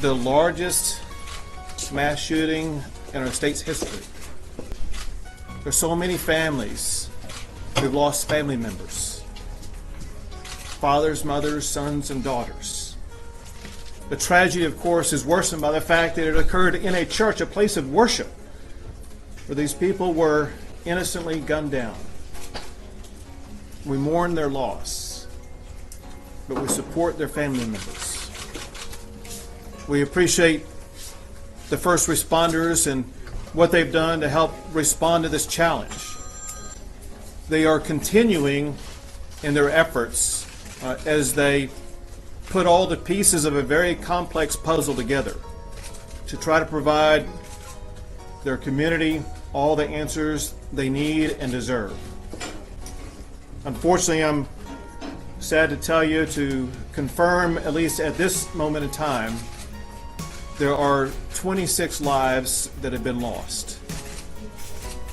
the largest mass shooting in our state's history. There's so many families who've lost family members, fathers, mothers, sons, and daughters. The tragedy, of course, is worsened by the fact that it occurred in a church, a place of worship, where these people were innocently gunned down. We mourn their loss, but we support their family members. We appreciate the first responders and what they've done to help respond to this challenge. They are continuing in their efforts as they put all the pieces of a very complex puzzle together to try to provide their community all the answers they need and deserve. Unfortunately, I'm sad to tell you, to confirm, at least at this moment in time, there are 26 lives that have been lost.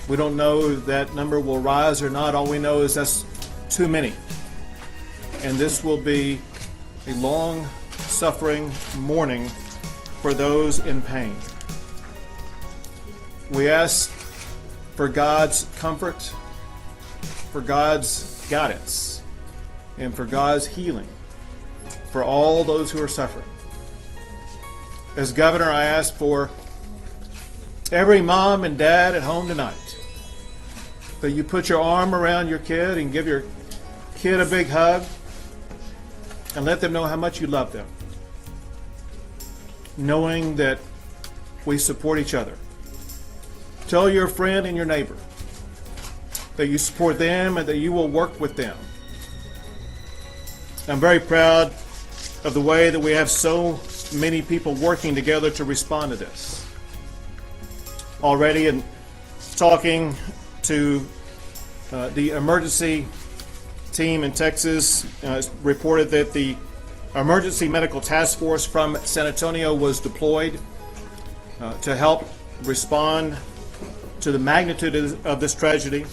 We don't know if that number will rise or not. All we know is that's too many. And this will be a long, suffering mourning for those in pain. We ask for God's comfort, for God's guidance, and for God's healing for all those who are suffering. As governor, I ask for every mom and dad at home tonight that you put your arm around your kid and give your kid a big hug and let them know how much you love them, knowing that we support each other. Tell your friend and your neighbor that you support them and that you will work with them. I'm very proud of the way that we have so many people working together to respond to this. Already, in talking to the emergency team in Texas, reported that the Emergency Medical Task Force from San Antonio was deployed to help respond to the magnitude of this tragedy.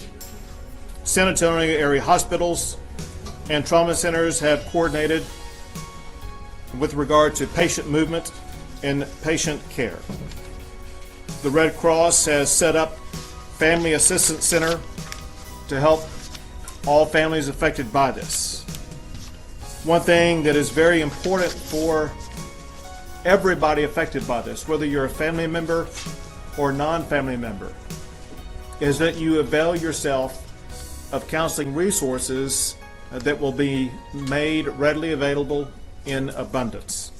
San Antonio area hospitals and trauma centers have coordinated with regard to patient movement and patient care. The Red Cross has set up Family Assistance Center to help all families affected by this. One thing that is very important for everybody affected by this, whether you're a family member or non-family member, is that you avail yourself of counseling resources that will be made readily available in abundance.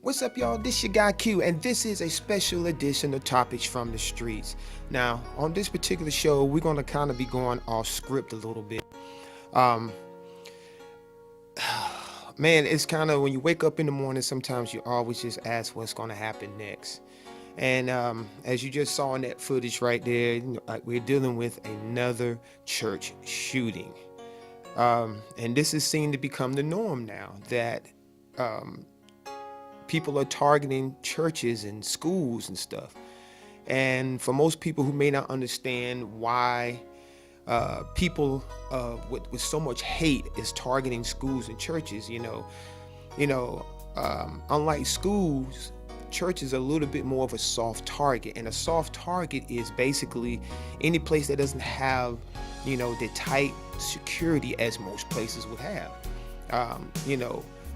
What's up, y'all? This your guy Q, and this is a special edition of Topics from the Streets. Now, on this particular show, we're going to kind of be going off script a little bit. Man, it's kind of when you wake up in the morning, sometimes you always just ask what's going to happen next. And as you just saw in that footage right there, we're dealing with another church shooting. And this is seen to become the norm now, that people are targeting churches and schools and stuff. And for most people who may not understand why people with so much hate is targeting schools and churches, unlike schools, churches are a little bit more of a soft target. And a soft target is basically any place that doesn't have, the tight security as most places would have.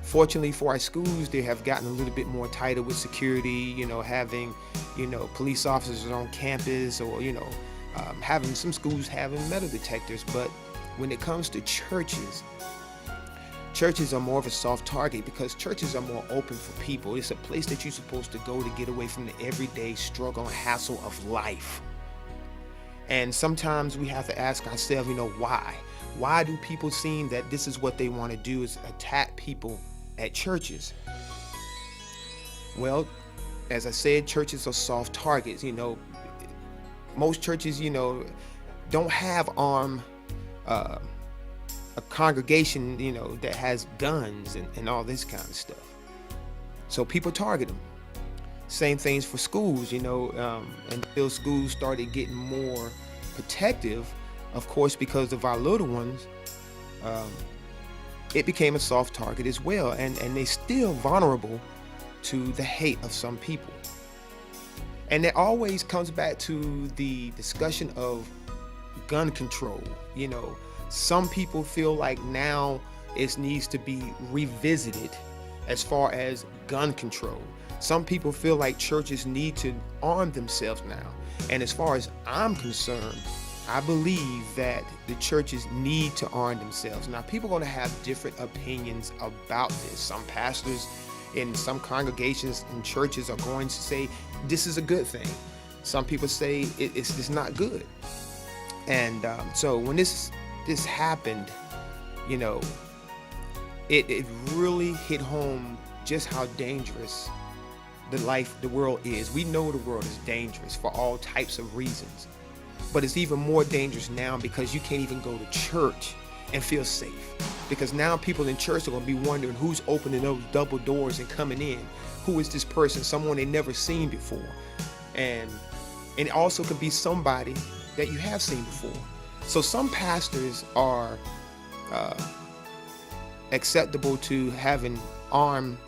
Fortunately for our schools, they have gotten a little bit more tighter with security, having, police officers on campus, or, having some schools having metal detectors. But when it comes to churches are more of a soft target because churches are more open for people. It's a place that you're supposed to go to get away from the everyday struggle and hassle of life. And sometimes we have to ask ourselves, why? Why do people seem that this is what they want to do, is attack people at churches? Well, as I said, churches are soft targets. Most churches, don't have a congregation, that has guns and all this kind of stuff. So people target them. Same things for schools, until schools started getting more protective, of course, because of our little ones, it became a soft target as well. And they're still vulnerable to the hate of some people. And it always comes back to the discussion of gun control. You know, some people feel like now it needs to be revisited as far as gun control. Some people feel like churches need to arm themselves now. And as far as I'm concerned, I believe that the churches need to arm themselves. Now, people are going to have different opinions about this. Some pastors in some congregations and churches are going to say this is a good thing. Some people say it's not good. And so when this happened, you know, it really hit home just how dangerous the world is. We know the world is dangerous for all types of reasons, but it's even more dangerous now because you can't even go to church and feel safe. Because now people in church are going to be wondering who's opening those double doors and coming in. Who is this person? Someone they never seen before. And it also could be somebody that you have seen before. So some pastors are acceptable to having armed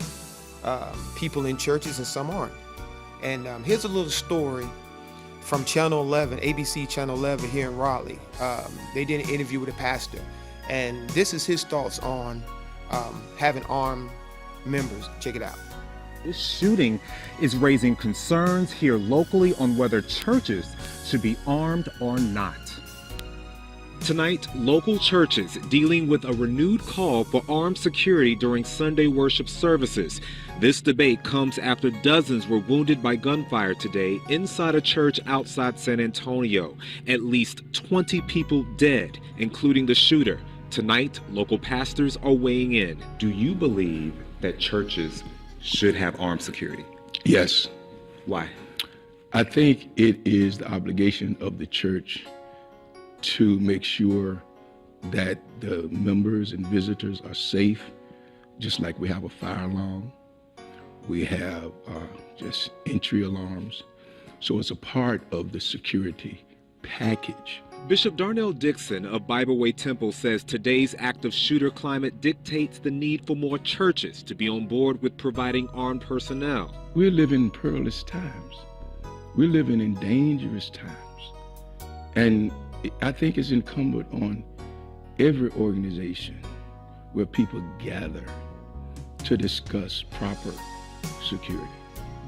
people in churches and some aren't. And here's a little story from Channel 11, ABC Channel 11 here in Raleigh. They did an interview with a pastor, and this is his thoughts on having armed members. Check it out. This shooting is raising concerns here locally on whether churches should be armed or not. Tonight, local churches dealing with a renewed call for armed security during Sunday worship services. This debate comes after dozens were wounded by gunfire today inside a church outside San Antonio. At least 20 people dead, including the shooter. Tonight, local pastors are weighing in. Do you believe that churches should have armed security? Yes. Why? I think it is the obligation of the church to make sure that the members and visitors are safe, just like we have a fire alarm. We have just entry alarms. So it's a part of the security package. Bishop Darnell Dixon of Bible Way Temple says today's active shooter climate dictates the need for more churches to be on board with providing armed personnel. We're living in perilous times. We're living in dangerous times. And I think it's incumbent on every organization where people gather to discuss proper security.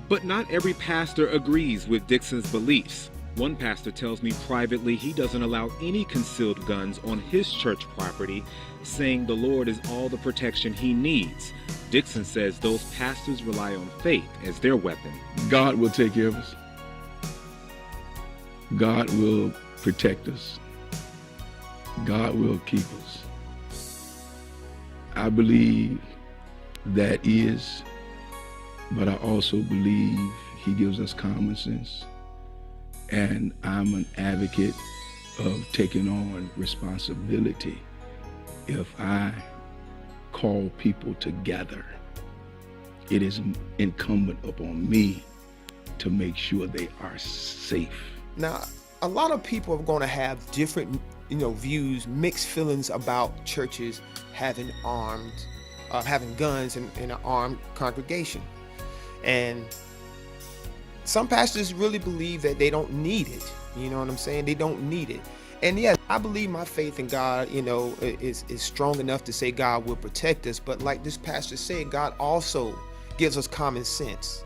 But not every pastor agrees with Dixon's beliefs. One pastor tells me privately he doesn't allow any concealed guns on his church property, saying the Lord is all the protection he needs. Dixon says those pastors rely on faith as their weapon. God will take care of us. God will protect us. God will keep us. I believe that is, but I also believe he gives us common sense. And I'm an advocate of taking on responsibility. If I call people together, it is incumbent upon me to make sure they are safe. Now, a lot of people are going to have different, views, mixed feelings about churches having having guns in an armed congregation. And some pastors really believe that they don't need it. You know what I'm saying? They don't need it. And yes, I believe my faith in God, is strong enough to say God will protect us. But like this pastor said, God also gives us common sense.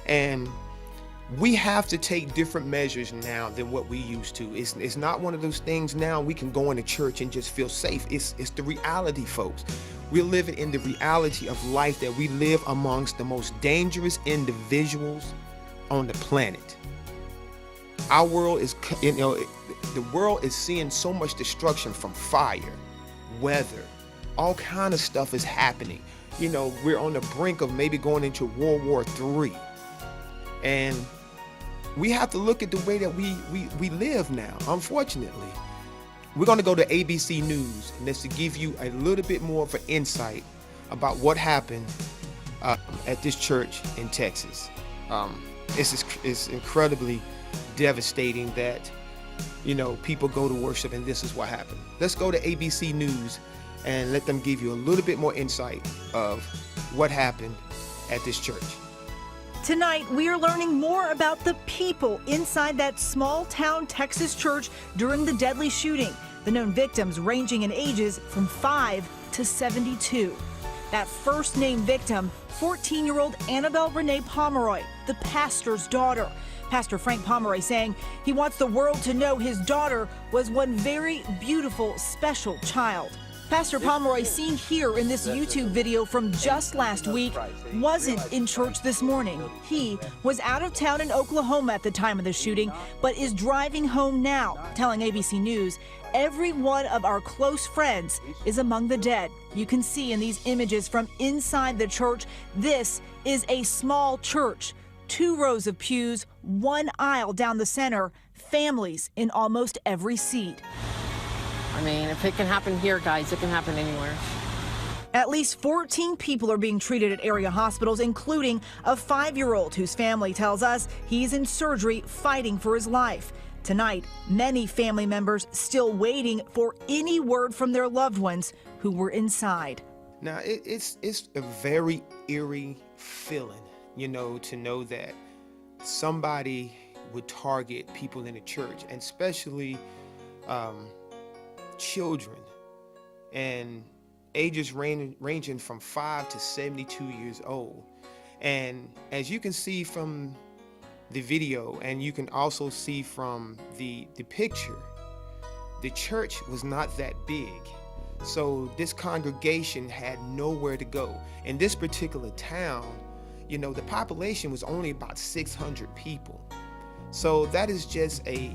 And we have to take different measures now than what we used to. It's not one of those things now we can go into church and just feel safe. It's the reality, folks. We're living in the reality of life that we live amongst the most dangerous individuals on the planet. Our world is, the world is seeing so much destruction from fire, weather, all kind of stuff is happening. We're on the brink of maybe going into World War III. And we have to look at the way that we live now, unfortunately. We're going to go to ABC News, and that's to give you a little bit more of an insight about what happened at this church in Texas. It's incredibly devastating that, people go to worship and this is what happened. Let's go to ABC News and let them give you a little bit more insight of what happened at this church. Tonight, we are learning more about the people inside that small town Texas church during the deadly shooting. The known victims ranging in ages from 5 to 72. That first named victim, 14-year-old Annabelle Renee Pomeroy, the pastor's daughter. Pastor Frank Pomeroy saying he wants the world to know his daughter was one very beautiful, special child. Pastor Pomeroy, seen here in this YouTube video from just last week, wasn't in church this morning. He was out of town in Oklahoma at the time of the shooting, but is driving home now, telling ABC News, every one of our close friends is among the dead. You can see in these images from inside the church, this is a small church. 2 rows of pews, 1 aisle down the center, families in almost every seat. I mean, if it can happen here, guys, it can happen anywhere. At least 14 people are being treated at area hospitals, including a 5-year-old whose family tells us he's in surgery fighting for his life. Tonight, many family members still waiting for any word from their loved ones who were inside. Now, it's a very eerie feeling, you know, to know that somebody would target people in the church, and especially children, and ages ranging from 5 to 72 years old. And as you can see from the video, and you can also see from the picture, the church was not that big. So this congregation had nowhere to go. In this particular town, you know, the population was only about 600 people. So that is just a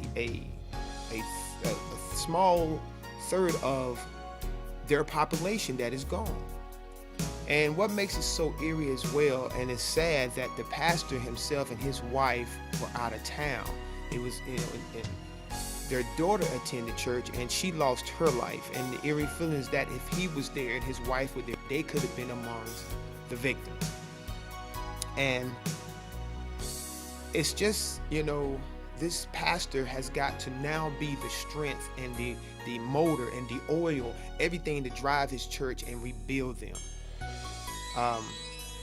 small third of their population that is gone. And what makes it so eerie as well, and it's sad, that the pastor himself and his wife were out of town. It was, you know, and their daughter attended church and she lost her life. And the eerie feeling is that if he was there and his wife were there, they could have been amongst the victims. And it's just, you know, this pastor has got to now be the strength and the motor and the oil, everything to drive his church and rebuild them.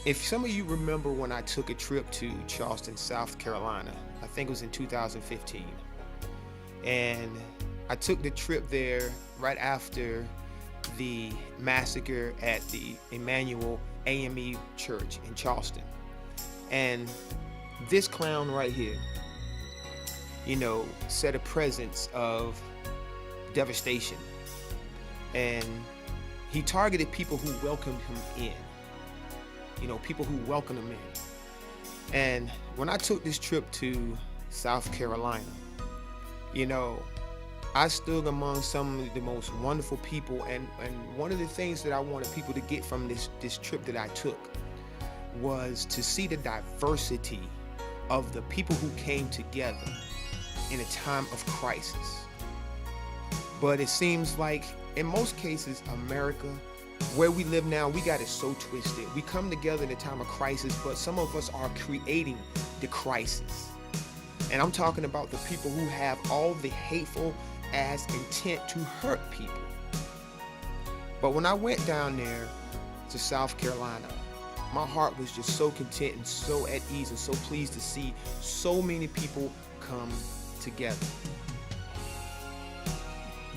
If some of you remember when I took a trip to Charleston, South Carolina, I think it was in 2015. And I took the trip there right after the massacre at the Emmanuel AME Church in Charleston. And this clown right here, you know, set a presence of devastation. And he targeted people who welcomed him in. You know, people who welcomed him in. And when I took this trip to South Carolina, you know, I stood among some of the most wonderful people. And one of the things that I wanted people to get from this trip that I took was to see the diversity of the people who came together in a time of crisis. But it seems like in most cases, America, where we live now, we got it so twisted. We come together in a time of crisis, but some of us are creating the crisis. And I'm talking about the people who have all the hateful ass intent to hurt people. But when I went down there to South Carolina, my heart was just so content and so at ease and so pleased to see so many people come together.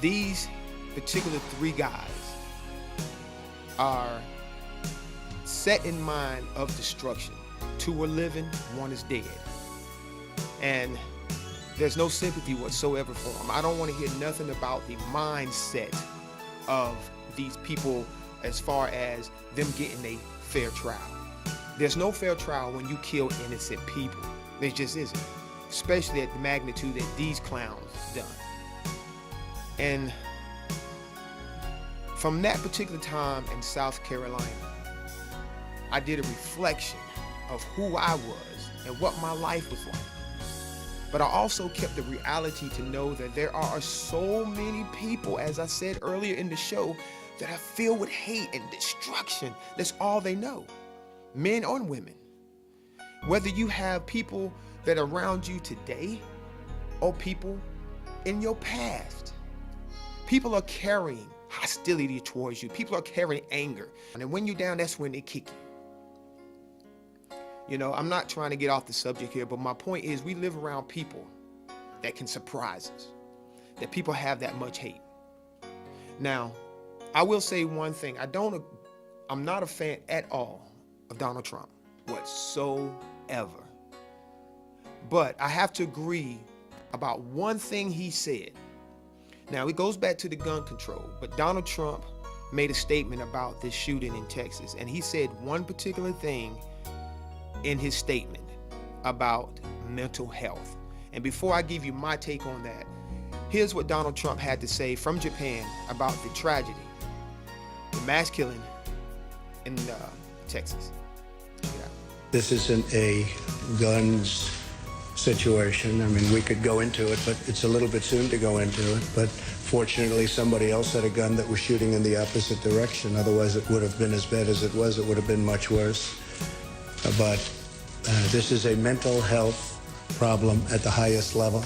These particular 3 guys are set in mind of destruction. 2 are living, 1 is dead. And there's no sympathy whatsoever for them. I don't want to hear nothing about the mindset of these people as far as them getting a fair trial. There's no fair trial when you kill innocent people. There just isn't, especially at the magnitude that these clowns done. And from that particular time in South Carolina, I did a reflection of who I was and what my life was like. But I also kept the reality to know that there are so many people, as I said earlier in the show, that are filled with hate and destruction. That's all they know, men or women. Whether you have people that are around you today or people in your past, people are carrying hostility towards you. People are carrying anger. And when you're down, that's when they kick you. You know, I'm not trying to get off the subject here, but my point is we live around people that can surprise us, that people have that much hate. Now, I will say one thing. I'm not a fan at all of Donald Trump, whatsoever. But I have to agree about one thing he said. Now, it goes back to the gun control, but Donald Trump made a statement about this shooting in Texas, and he said one particular thing in his statement about mental health. And before I give you my take on that, here's what Donald Trump had to say from Japan about the tragedy, the mass killing in Texas. Yeah. This isn't a guns situation. I mean, we could go into it, but it's a little bit soon to go into it. But fortunately, somebody else had a gun that was shooting in the opposite direction. Otherwise, it would have been as bad as it was. It would have been much worse. But this is a mental health problem at the highest level.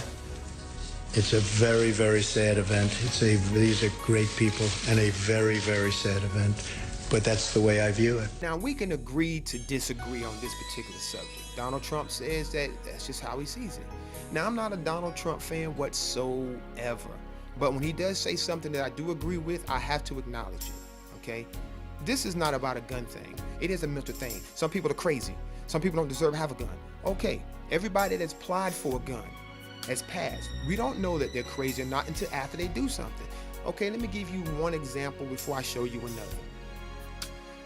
It's a very, very sad event. These are great people and a very, very sad event. But that's the way I view it. Now, we can agree to disagree on this particular subject. Donald Trump says that that's just how he sees it. Now, I'm not a Donald Trump fan whatsoever. But when he does say something that I do agree with, I have to acknowledge it, okay? This is not about a gun thing. It is a mental thing. Some people are crazy. Some people don't deserve to have a gun. Okay, everybody that's applied for a gun has passed. We don't know that they're crazy or not until after they do something. Okay, let me give you one example before I show you another.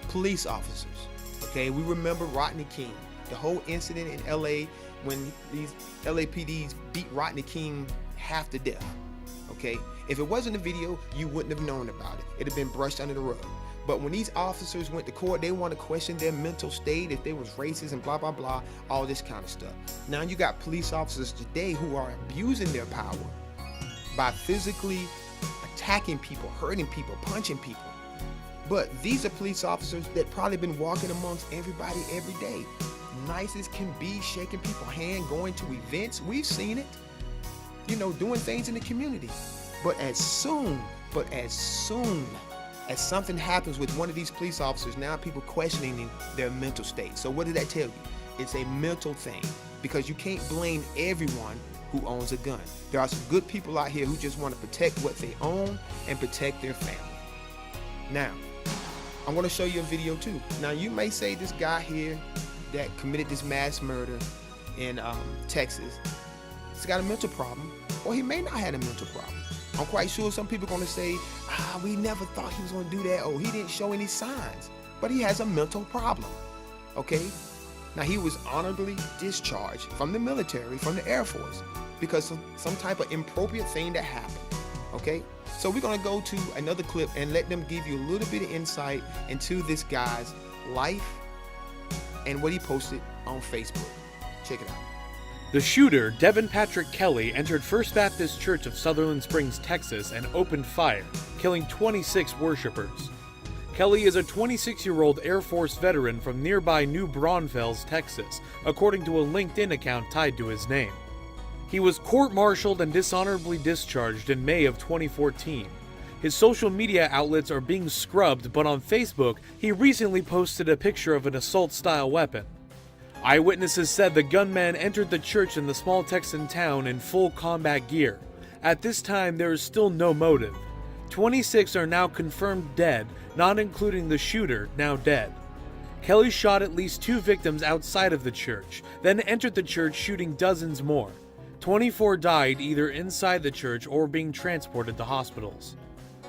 Police officers, okay? We remember Rodney King, the whole incident in LA when these LAPDs beat Rodney King half to death, okay? If it wasn't a video, you wouldn't have known about it. It'd have been brushed under the rug. But when these officers went to court, they want to question their mental state, if they was racist and blah, blah, blah, all this kind of stuff. Now you got police officers today who are abusing their power by physically attacking people, hurting people, punching people. But these are police officers that probably been walking amongst everybody every day. Nice as can be, shaking people's hand, going to events. We've seen it, you know, doing things in the community. But as soon as something happens with one of these police officers, now people questioning their mental state. So what did that tell you? It's a mental thing, because you can't blame everyone who owns a gun. There are some good people out here who just want to protect what they own and protect their family. Now, I'm going to show you a video too. Now, you may say this guy here that committed this mass murder in Texas, he's got a mental problem, or he may not have a mental problem. I'm quite sure some people are going to say, we never thought he was going to do that, or he didn't show any signs, but he has a mental problem, okay? Now, he was honorably discharged from the military, from the Air Force, because of some type of inappropriate thing that happened, okay? So we're going to go to another clip and let them give you a little bit of insight into this guy's life and what he posted on Facebook. Check it out. The shooter, Devin Patrick Kelly, entered First Baptist Church of Sutherland Springs, Texas, and opened fire, killing 26 worshipers. Kelly is a 26-year-old Air Force veteran from nearby New Braunfels, Texas, according to a LinkedIn account tied to his name. He was court-martialed and dishonorably discharged in May of 2014. His social media outlets are being scrubbed, but on Facebook, he recently posted a picture of an assault-style weapon. Eyewitnesses said the gunman entered the church in the small Texan town in full combat gear. At this time, there is still no motive. 26 are now confirmed dead, not including the shooter, now dead. Kelly shot at least 2 victims outside of the church, then entered the church shooting dozens more. 24 died either inside the church or being transported to hospitals.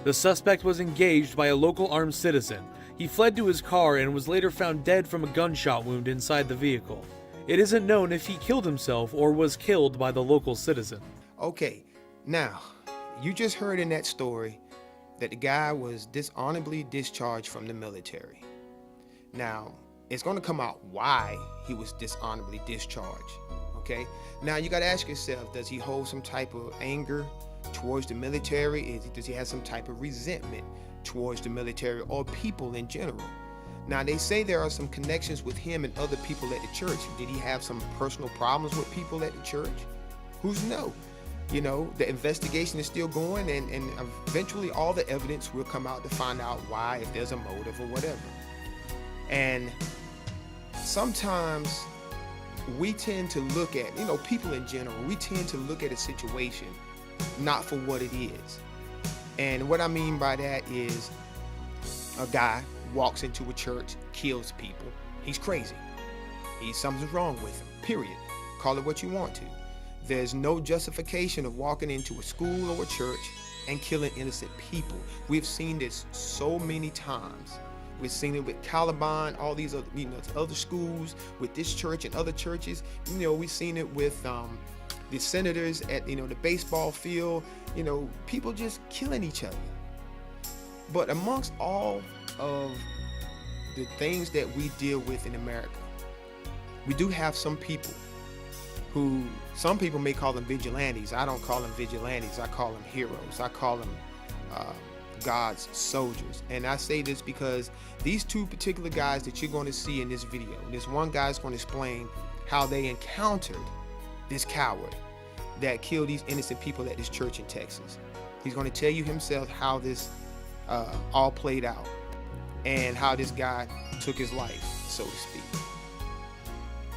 The suspect was engaged by a local armed citizen. He fled to his car and was later found dead from a gunshot wound inside the vehicle. It isn't known if he killed himself or was killed by the local citizen. Okay, now, you just heard in that story that the guy was dishonorably discharged from the military. Now, it's going to come out why he was dishonorably discharged, okay? Now, you got to ask yourself, does he hold some type of anger towards the military? Does he have some type of resentment towards the military or people in general? Now, they say there are some connections with him and other people at the church. Did he have some personal problems with people at the church? Who's to know? You know, the investigation is still going, and eventually all the evidence will come out to find out why, if there's a motive or whatever. And sometimes we tend to look at, people in general, we tend to look at a situation not for what it is. And what I mean by that is a guy walks into a church, kills people. He's crazy. Something's wrong with him, period. Call it what you want to. There's no justification of walking into a school or a church and killing innocent people. We've seen this so many times. We've seen it with Caliban, all these other, other schools, with this church and other churches. We've seen it with the senators at, the baseball field. People just killing each other. But amongst all of the things that we deal with in America, we do have some people who, some people may call them vigilantes. I don't call them vigilantes. I call them heroes. I call them God's soldiers. And I say this because these two particular guys that you're going to see in this video, this one guy's going to explain how they encountered this coward that killed these innocent people at this church in Texas. He's going to tell you himself how this all played out and how this guy took his life, so to speak.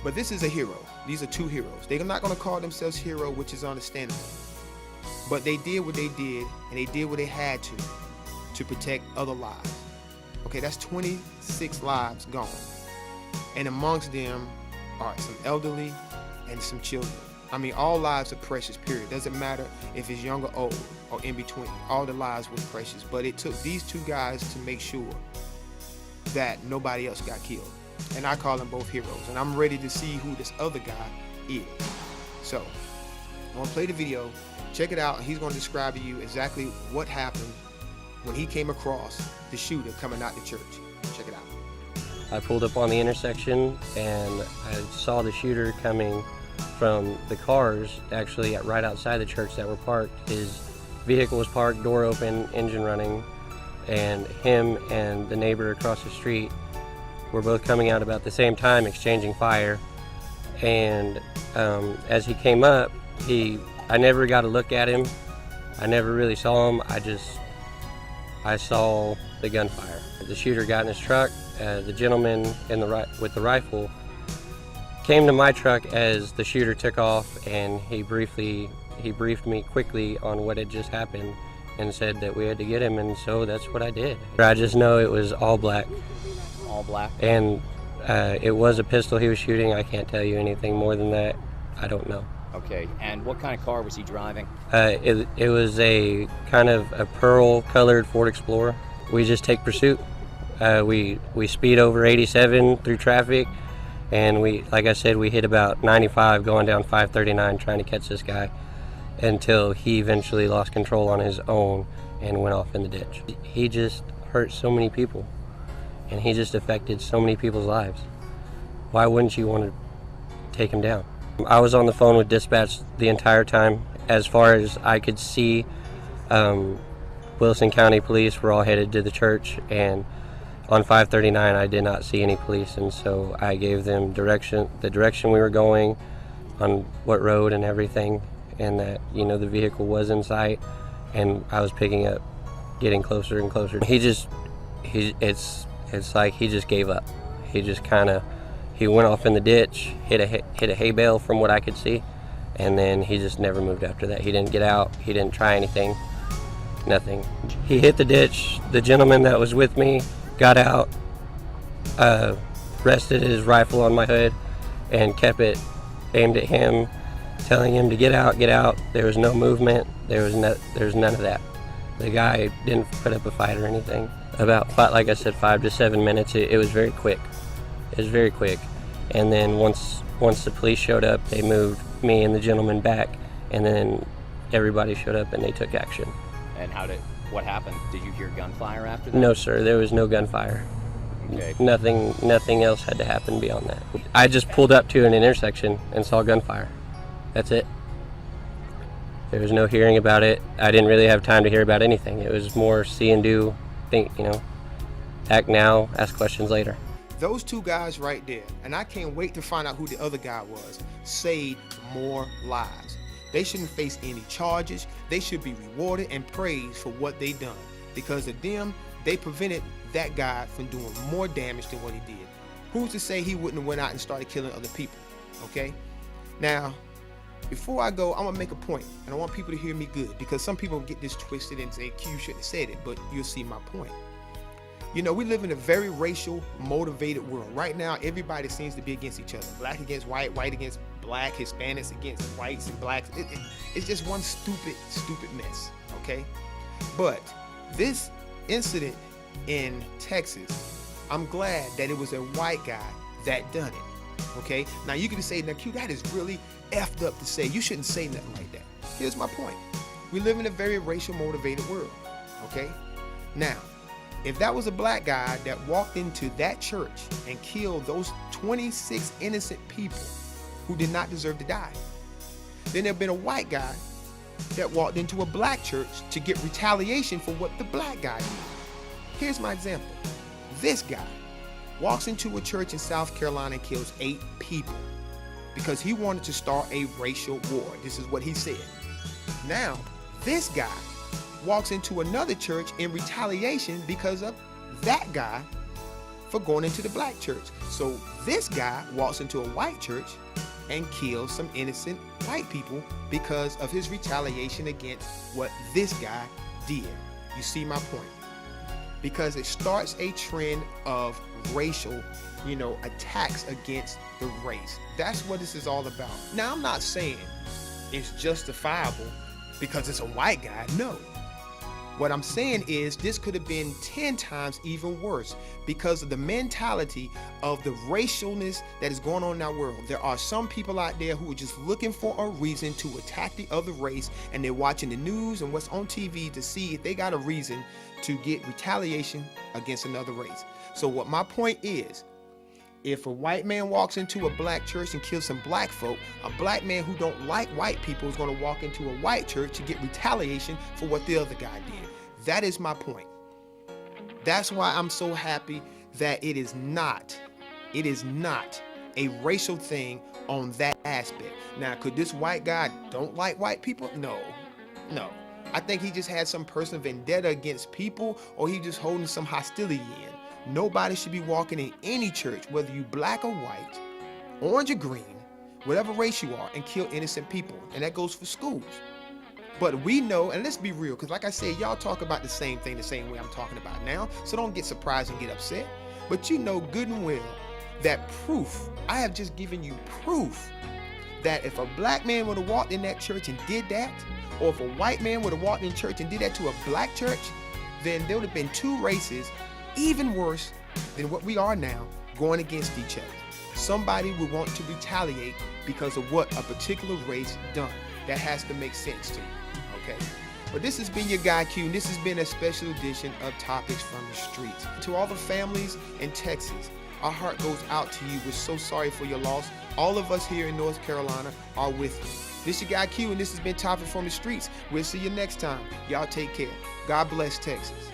But this is a hero. These are two heroes. They're not going to call themselves hero, which is understandable. But they did what they did, and they did what they had to protect other lives. Okay, that's 26 lives gone. And amongst them are some elderly and some children. I mean, all lives are precious, period. Doesn't matter if it's young or old or in between. All the lives were precious. But it took these two guys to make sure that nobody else got killed. And I call them both heroes. And I'm ready to see who this other guy is. So, I'm going to play the video. Check it out. And he's going to describe to you exactly what happened when he came across the shooter coming out the church. Check it out. I pulled up on the intersection and I saw the shooter coming from the cars actually right outside the church that were parked. His vehicle was parked, door open, engine running, and him and the neighbor across the street were both coming out about the same time, exchanging fire. And as he came up, I never got a look at him. I never really saw him. I saw the gunfire. The shooter got in his truck. The gentleman with the rifle came to my truck as the shooter took off, and he briefed me quickly on what had just happened and said that we had to get him, and so that's what I did. I just know it was all black. All black? And it was a pistol he was shooting. I can't tell you anything more than that. I don't know. Okay, and what kind of car was he driving? It was a kind of a pearl-colored Ford Explorer. We just take pursuit. We speed over 87 through traffic, and like I said, we hit about 95 going down 539 trying to catch this guy until he eventually lost control on his own and went off in the ditch. He just hurt so many people, and he just affected so many people's lives. Why wouldn't you want to take him down? I was on the phone with dispatch the entire time. As far as I could see, Wilson County Police were all headed to the church, and on 539 I did not see any police, and so I gave them the direction we were going, on what road and everything, and that the vehicle was in sight, and I was picking up, getting closer and closer. It's like he just gave up. He went off in the ditch, hit a hay bale from what I could see, and then he just never moved after that. He didn't get out, he didn't try anything, nothing. He hit the ditch. The gentleman that was with me got out, rested his rifle on my hood, and kept it aimed at him, telling him to get out, get out. There was no movement, there was none of that. The guy didn't put up a fight or anything. About, like I said, 5 to 7 minutes, it was very quick. It was very quick. And then once the police showed up, they moved me and the gentleman back, and then everybody showed up and they took action. And what happened? Did you hear gunfire after that? No, sir, there was no gunfire. Okay. Nothing else had to happen beyond that. I just pulled up to an intersection and saw gunfire. That's it. There was no hearing about it. I didn't really have time to hear about anything. It was more see and do, act now, ask questions later. Those two guys right there, and I can't wait to find out who the other guy was, saved more lives. They shouldn't face any charges. They should be rewarded and praised for what they done. Because of them, they prevented that guy from doing more damage than what he did. Who's to say he wouldn't have went out and started killing other people? okay? Now, before I go, I'm gonna make a point, and I want people to hear me good, because some people get this twisted and say, Q, you shouldn't have said it, but you'll see my point. You know, we live in a very racial, motivated world. Right now, everybody seems to be against each other. Black against white, white against black, Hispanics against whites and blacks. It's just one stupid mess, okay? But this incident in Texas, I'm glad that it was a white guy that done it, okay? Now, you can say, now, Q, that is really effed up to say. You shouldn't say nothing like that. Here's my point. We live in a very racial, motivated world, okay? Now, if that was a black guy that walked into that church and killed those 26 innocent people who did not deserve to die, then there'd been a white guy that walked into a black church to get retaliation for what the black guy did. Here's my example. This guy walks into a church in South Carolina and kills 8 people because he wanted to start a racial war. This is what he said. Now, this guy walks into another church in retaliation because of that guy for going into the black church. So this guy walks into a white church and kills some innocent white people because of his retaliation against what this guy did. You see my point? Because it starts a trend of racial, attacks against the race. That's what this is all about. Now, I'm not saying it's justifiable because it's a white guy. No. What I'm saying is this could have been 10 times even worse because of the mentality of the racialness that is going on in our world. There are some people out there who are just looking for a reason to attack the other race, and they're watching the news and what's on TV to see if they got a reason to get retaliation against another race. So what my point is, if a white man walks into a black church and kills some black folk, a black man who don't like white people is going to walk into a white church to get retaliation for what the other guy did. That is my point. That's why I'm so happy that it is not a racial thing on that aspect. Now, could this white guy don't like white people? No. I think he just had some personal vendetta against people, or he just holding some hostility in. Nobody should be walking in any church, whether you black or white, orange or green, whatever race you are, and kill innocent people. And that goes for schools. But we know, and let's be real, because like I said, y'all talk about the same thing the same way I'm talking about now, so don't get surprised and get upset. But you know good and well that I have just given you proof that if a black man would have walked in that church and did that, or if a white man would have walked in church and did that to a black church, then there would have been 2 races even worse than what we are now going against each other. Somebody would want to retaliate because of what a particular race done. That has to make sense to you. Okay, but this has been your guy Q, and this has been a special edition of Topics from the Streets. To all the families in Texas, our heart goes out to you. We're so sorry for your loss. All of us here in North Carolina are with you. This is your guy Q, and this has been Topics from the Streets. We'll see you next time. Y'all take care. God bless Texas.